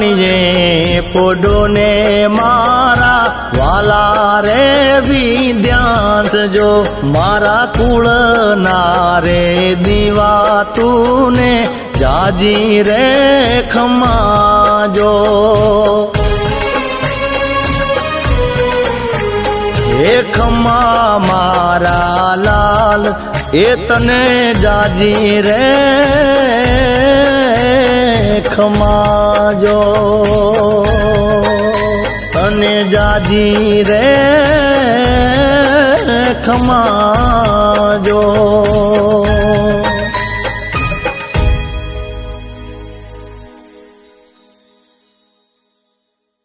વાણીએ પોડો ને મારા વાલા રે વિદ્યાંશ જો મારા કુળ ના રે દીવા તુને જાજી રે ખમાજો હે ખમા મારા લાલ એ તને જાજી રે ખમાજો તને જાજી રે ખમાજો